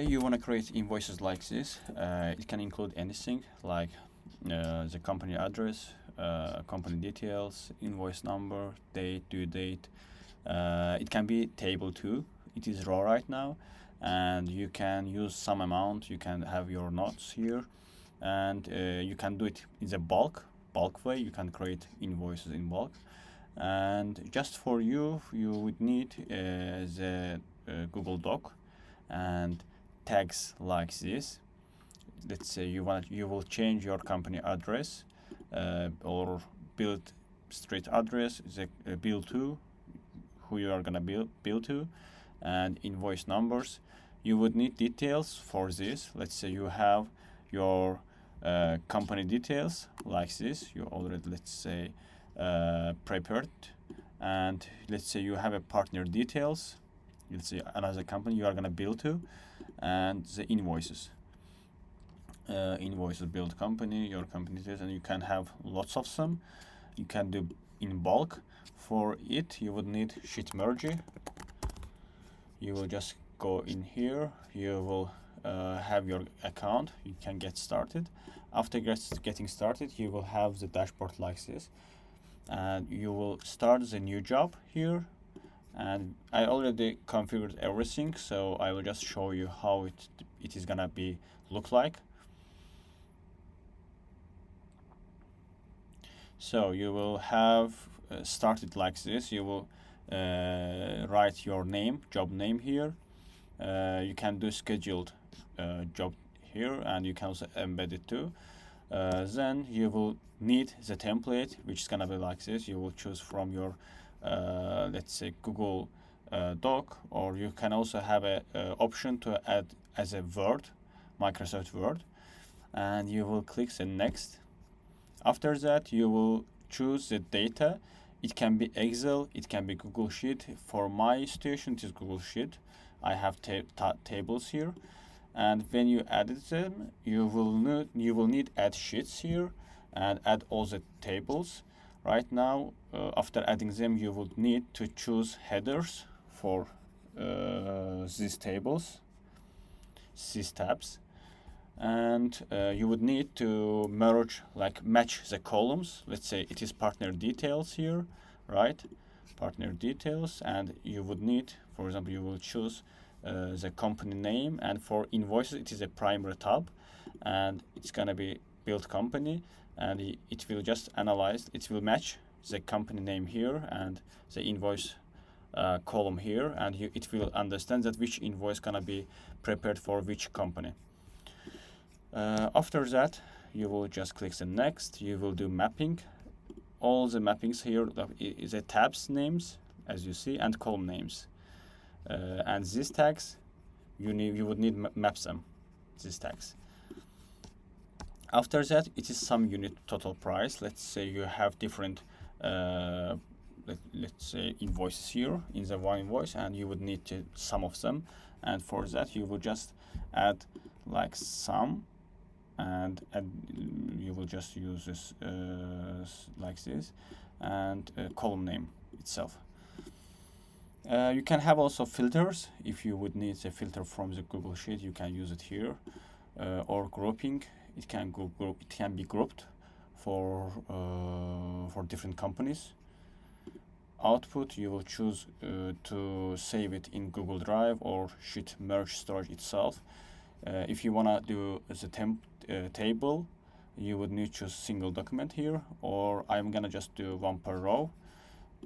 You want to create invoices like this. It can include anything like the company address, company details, invoice number, date, due date. It can be table too. It is raw right now, and you can use some amount. You can have your notes here, and you can do it in the bulk way. You can create invoices in bulk, and just for you would need the Google Doc and tags like this. Let's say you will change your company address or build street address, the bill to who you are gonna bill to, and invoice numbers. You would need details for this. Let's say you have your company details like this. You already, let's say, prepared, and let's say you have a partner details. Let's say another company you are gonna bill to, and the invoices. Invoices, build company, your company details, and you can have lots of them. You can do in bulk. For it, you would need SheetMergy. You will just go in here. You will have your account. You can get started. After getting started, you will have the dashboard like this, and you will start the new job here. And I already configured everything, so I will just show you how it is gonna be look like. So you will have started like this. You will write your name, job name here. You can do scheduled job here, and you can also embed it too. Then you will need the template, which is gonna be like this. You will choose from your let's say Google Doc, or you can also have a option to add as a Word, Microsoft Word, and you will click the next. After that, you will choose the data. It can be Excel, it can be Google Sheet. For my situation, it is Google Sheet. I have tables here, and when you added them, you will need add sheets here and add all the tables. Right now, after adding them, you will need to choose headers for these tables, these tabs, and you would need to match the columns. Let's say it is partner details here, right? Partner details, and you would need, for example, you will choose the company name, and for invoices it is a primary tab, and it's gonna be build company, and it will just analyze, it will match the company name here and the invoice column here, and it will understand that which invoice gonna be prepared for which company. After that, you will just click the next. You will do mapping. All the mappings here is the tabs names, as you see, and column names. And these tags, you would need map them, these tags. After that, it is some unit total price. Let's say you have different let's say invoices here in the one invoice, and you would need to sum of them, and for that you will just add like sum, and you will just use this like this, and column name itself. You can have also filters. If you would need a filter from the Google Sheet, you can use it here, or grouping. It can be grouped for different companies. Output, you will choose to save it in Google Drive or SheetMergy storage itself. If you wanna do the table, you would need to choose single document here, or I'm gonna just do one per row.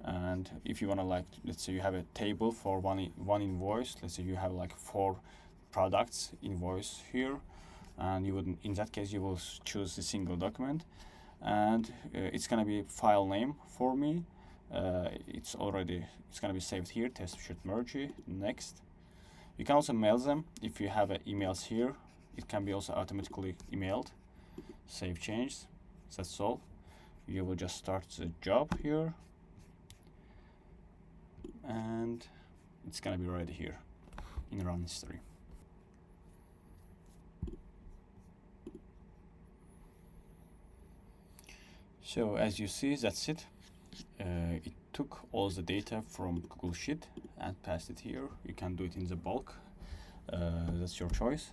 And if you wanna, like, let's say you have a table for one invoice, let's say you have like 4 products invoice here, and you would, in that case, you will choose the single document, and it's gonna be file name for me. It's gonna be saved here, test SheetMergy. Next, you can also mail them. If you have emails here, it can be also automatically emailed. Save changes. That's all. You will just start the job here, and it's gonna be ready here in run history. So as you see, that's it. It took all the data from Google Sheet and passed it here. You can do it in the bulk. that's your choice.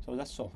So that's all.